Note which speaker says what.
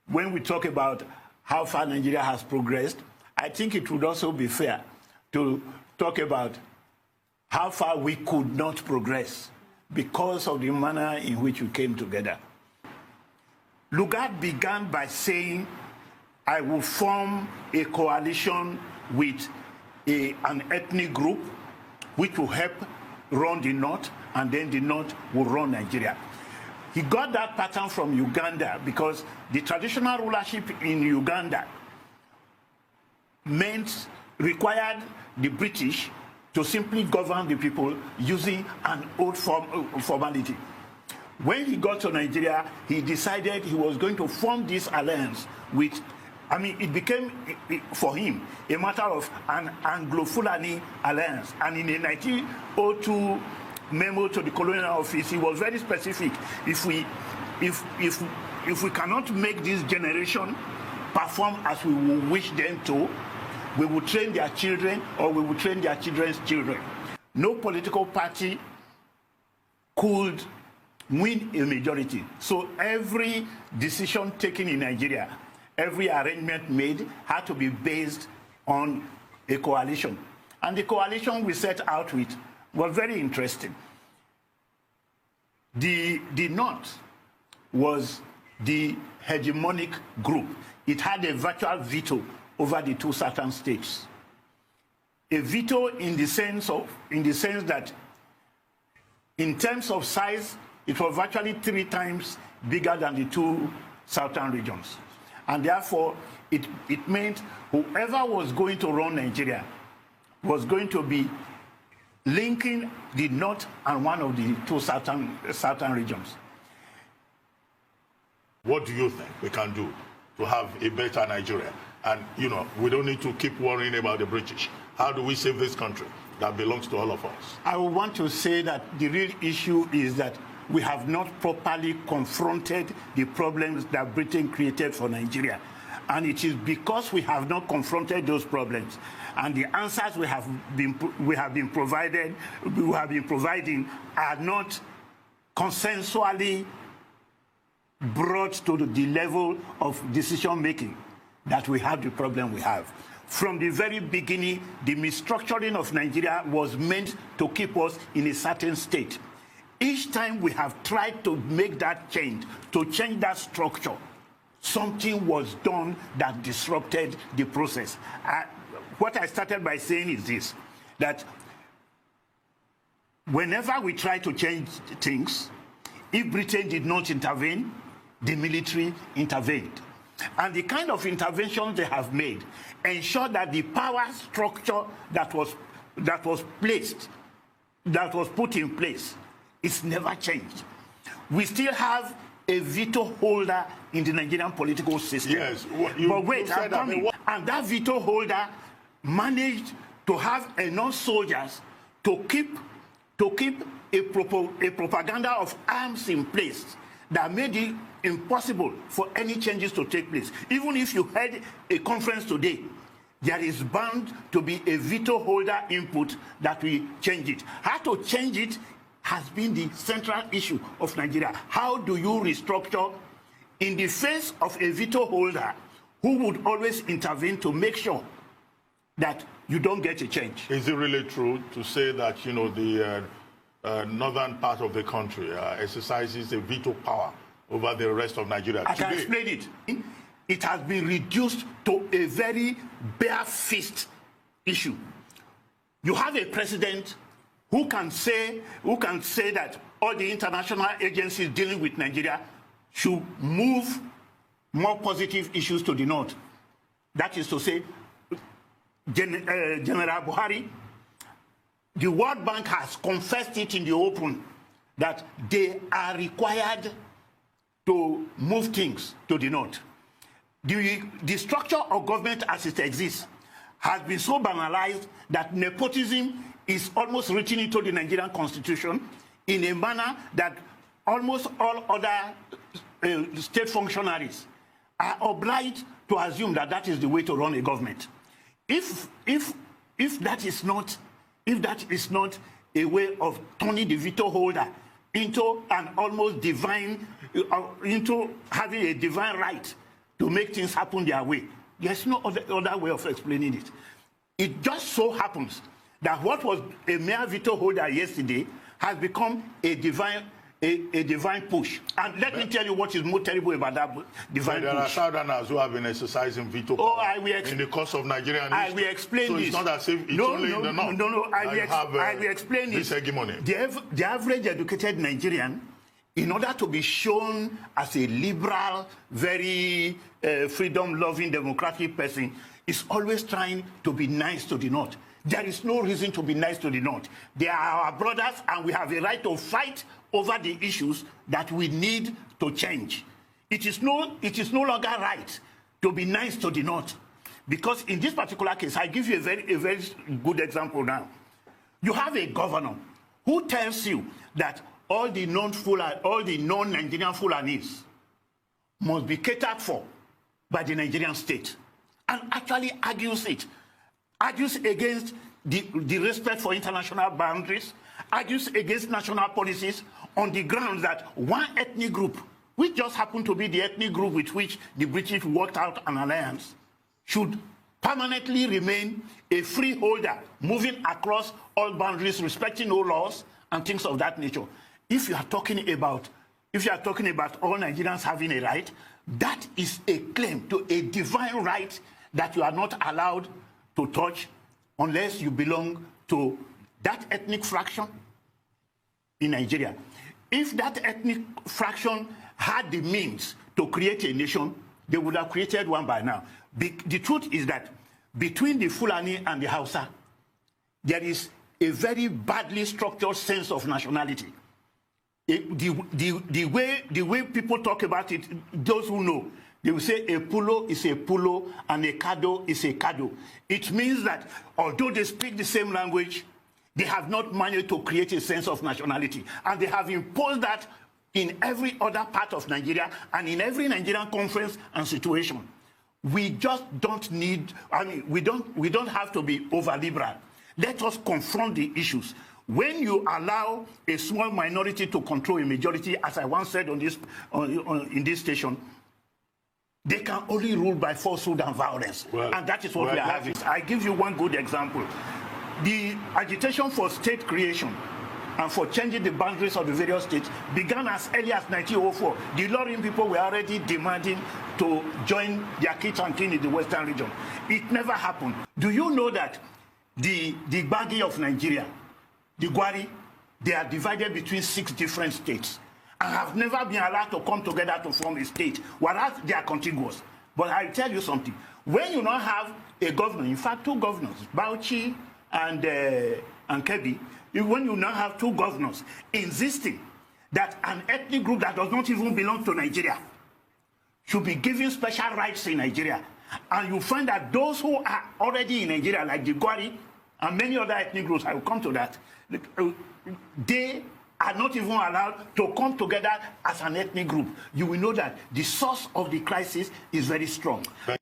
Speaker 1: when we talk about how far Nigeria has progressed, I think it would also be fair to talk about how far we could not progress because of the manner in which we came together. Lugard began by saying, I will form a coalition with an ethnic group which will help run the North, and then the North will run Nigeria. He got that pattern from Uganda because the traditional rulership in Uganda required the British to simply govern the people using an old formality. When he got to Nigeria, he decided he was going to form this alliance with, it became, for him, a matter of an Anglo-Fulani alliance. And in a 1902 memo to the colonial office, he was very specific. If we cannot make this generation perform as we wish them to, we will train their children or we will train their children's children. No political party could win a majority. So every decision taken in Nigeria, every arrangement made had to be based on a coalition. And the coalition we set out with was very interesting. The North was the hegemonic group. It had a virtual veto over the two southern states. A veto in the sense that in terms of size, it was virtually 3 times bigger than the two southern regions. And therefore, it meant whoever was going to run Nigeria was going to be linking the North and one of the two southern regions.
Speaker 2: What do you think we can do to have a better Nigeria? And, we don't need to keep worrying about the British. How do we save this country that belongs to all of us?
Speaker 1: I want to say that the real issue is that we have not properly confronted the problems that Britain created for Nigeria. And it is because we have not confronted those problems and the answers we have been providing are not consensually brought to the level of decision making that we have the problem we have. From the very beginning, the restructuring of Nigeria was meant to keep us in a certain state. Each time we have tried to make that change, to change that structure, something was done that disrupted the process. What I started by saying is this, that whenever we try to change things, if Britain did not intervene, the military intervened. And the kind of interventions they have made ensure that the power structure that was put in place is never changed. We still have a veto holder in the Nigerian political system.
Speaker 2: Yes,
Speaker 1: but wait, I'm coming. And that veto holder managed to have enough soldiers to keep a propaganda of arms in place that made it impossible for any changes to take place. Even if you had a conference today, there is bound to be a veto holder input that will change it. How to change it has been the central issue of Nigeria. How do you restructure in the face of a veto holder who would always intervene to make sure that you don't get a change?
Speaker 2: Is it really true to say that, the northern part of the country exercises a veto power over the rest of Nigeria?
Speaker 1: I can explain it. It has been reduced to a very bare fist issue. You have a president who can say that all the international agencies dealing with Nigeria should move more positive issues to the north. That is to say, General Buhari, the World Bank has confessed it in the open that they are required to move things to the north. The structure of government as it exists has been so banalized that nepotism is almost written into the Nigerian constitution in a manner that almost all other state functionaries are obliged to assume that that is the way to run a government. If that is not a way of turning the veto holder into an almost divine, into having a divine right to make things happen their way. There's no other way of explaining it. It just so happens that what was a mere veto holder yesterday has become a divine push. And let me tell you what is more terrible about that divine
Speaker 2: there
Speaker 1: push.
Speaker 2: There are Southerners who have been exercising veto power in the course of Nigerian history.
Speaker 1: I will explain
Speaker 2: so
Speaker 1: this.
Speaker 2: It's not as if it's only in the north.
Speaker 1: No, I will explain
Speaker 2: this hegemony.
Speaker 1: The average educated Nigerian, in order to be shown as a liberal, very freedom-loving, democratic person, is always trying to be nice to the North. There is no reason to be nice to the North. They are our brothers, and we have a right to fight over the issues that we need to change. It is no longer right to be nice to the North. Because in this particular case, I give you a very good example now. You have a governor who tells you that all the non-Nigerian Fulanis must be catered for by the Nigerian state, and actually argues against the respect for international boundaries, argues against national policies on the grounds that one ethnic group, which just happened to be the ethnic group with which the British worked out an alliance, should permanently remain a freeholder, moving across all boundaries, respecting no laws and things of that nature. If you are talking about all Nigerians having a right, that is a claim to a divine right that you are not allowed to touch unless you belong to that ethnic fraction in Nigeria. If that ethnic fraction had the means to create a nation, they would have created one by now. The truth is that between the Fulani and the Hausa, there is a very badly structured sense of nationality. The way people talk about it, those who know, they will say a pulo is a pulo and a kado is a kado. It means that although they speak the same language, they have not managed to create a sense of nationality. And they have imposed that in every other part of Nigeria and in every Nigerian conference and situation. We just don't need, we don't have to be over-liberal. Let us confront the issues. When you allow a small minority to control a majority, as I once said in this station, they can only rule by falsehood and violence. And that is what we are having. I give you one good example. The agitation for state creation and for changing the boundaries of the various states began as early as 1904. The Ilorin people were already demanding to join their kith and kin in the Western region. It never happened. Do you know that the Gbagi of Nigeria, the Gwari, they are divided between 6 different states and have never been allowed to come together to form a state, whereas they are contiguous. But I'll tell you something. When you now have a governor, in fact 2 governors, Bauchi and Kebbi, when you now have 2 governors insisting that an ethnic group that does not even belong to Nigeria should be given special rights in Nigeria, and you find that those who are already in Nigeria, like the Gwari and many other ethnic groups, I will come to that, they are not even allowed to come together as an ethnic group. You will know that the source of the crisis is very strong.